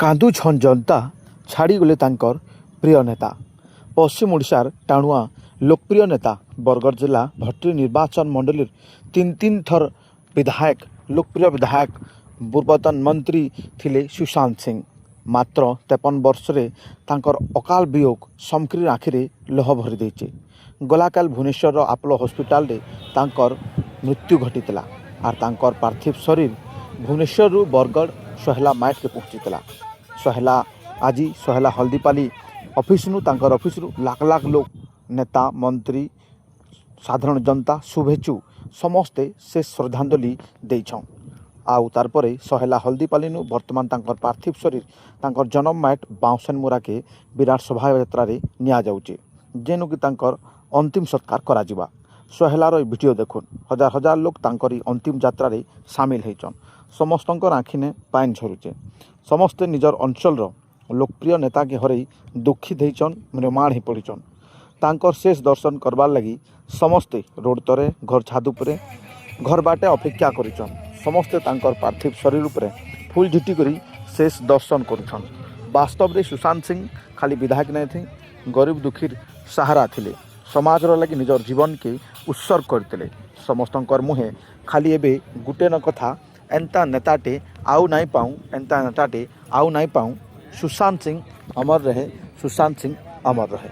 କାନ୍ଦୁଛନ୍ ଜନତା ଛାଡ଼ିଗଲେ ତାଙ୍କର ପ୍ରିୟ ନେତା। ପଶ୍ଚିମ ଓଡ଼ିଶାର ଟାଣୁଆ ଲୋକପ୍ରିୟ ନେତା ବରଗଡ଼ ଜିଲ୍ଲା ଭଟ୍ଟିରୀ ନିର୍ବାଚନ ମଣ୍ଡଳୀର ତିନି ଥର ବିଧାୟକ ଲୋକପ୍ରିୟ ବିଧାୟକ ପୂର୍ବତନ ମନ୍ତ୍ରୀ ଥିଲେ ସୁଶାନ୍ତ ସିଂ। ମାତ୍ର 53 ବର୍ଷରେ ତାଙ୍କର ଅକାଳ ବିୟୋଗ ସମଗ୍ର ଆଖିରେ ଲୁହ ଭରି ଦେଇଛି। ଗଲାକାଲି ଭୁବନେଶ୍ୱରର ଆପୋଲୋ ହସ୍ପିଟାଲରେ ତାଙ୍କର ମୃତ୍ୟୁ ଘଟିଥିଲା। ଆର୍ ତାଙ୍କର ପାର୍ଥିବ ଶରୀର ଭୁବନେଶ୍ୱରରୁ ବରଗଡ଼ ସହେଲା ମାଇଟକେ ପହଞ୍ଚିଥିଲା। ଆଜି ସହେଲା ହଳଦୀପାଲି ଅଫିସ୍ରୁ ତାଙ୍କର ଅଫିସ୍ରୁ ଲାଖ ଲାଖ ଲୋକ ନେତା ମନ୍ତ୍ରୀ ସାଧାରଣ ଜନତା ଶୁଭେଚ୍ଛୁ ସମସ୍ତେ ସେ ଶ୍ରଦ୍ଧାଞ୍ଜଳି ଦେଇଛନ୍। ଆଉ ତାରପରେ ସହେଲା ହଳଦୀପାଲିନୁ ବର୍ତ୍ତମାନ ତାଙ୍କର ପାର୍ଥିବ ଶରୀର ତାଙ୍କର ଜନ୍ମ ମାଇଟ ବାଉଁସେନ ମୁରାକେ ବିରାଟ ଶୋଭାଯାତ୍ରାରେ ନିଆଯାଉଛି, ଯେନୁକି ତାଙ୍କର ଅନ୍ତିମ ସତ୍କାର କରାଯିବା। ସହେଲାର ଏ ଭିଡ଼ିଓ ଦେଖୁନ୍, ହଜାର ହଜାର ଲୋକ ତାଙ୍କର ଅନ୍ତିମ ଯାତ୍ରାରେ ସାମିଲ ହେଇଛନ୍। ସମସ୍ତଙ୍କର ଆଖିନେ ପାଏନ୍ ଝରୁଛେ। ସମସ୍ତେ ନିଜର ଅଞ୍ଚଳର ଲୋକପ୍ରିୟ ନେତାକେ ହରାଇ ଦୁଃଖୀ ଦେଇଛନ୍, ମ୍ରିୟମାଣ ହେଇ ପଡ଼ିଛନ୍। ତାଙ୍କର ଶେଷ ଦର୍ଶନ କରବାର୍ ଲାଗି ସମସ୍ତେ ରୋଡ଼ ତରେ ଘର ଛାତ ଉପରେ ଘର ବାଟେ ଅପେକ୍ଷା କରିଛନ୍। ସମସ୍ତେ ତାଙ୍କର ପାର୍ଥିବ ଶରୀର ଉପରେ ଫୁଲ ଝୁଟି କରି ଶେଷ ଦର୍ଶନ କରୁଛନ୍। ବାସ୍ତବରେ ସୁଶାନ୍ତ ସିଂ ଖାଲି ବିଧାୟକ ନାଇଁ ଥି, ଗରିବ ଦୁଃଖୀର ସାହାରା ଥିଲେ। ସମାଜର ଲାଗି ନିଜର ଜୀବନକେ ଉତ୍ସର୍ଗ କରିଥିଲେ। ସମସ୍ତଙ୍କର ମୁହେଁ ଖାଲି ଏବେ ଗୁଟେ ନ କଥା, ଏନ୍ତା ନେତାଟେ ଆଉ ନାଇଁ ପାଉଁ, ଏନ୍ତା ନେତାଟେ ଆଉ ନାଇଁ ପାଉଁ। ସୁଶାନ୍ତ ସିଂ ଅମର ରହେ, ସୁଶାନ୍ତ ସିଂ ଅମର ରହେ।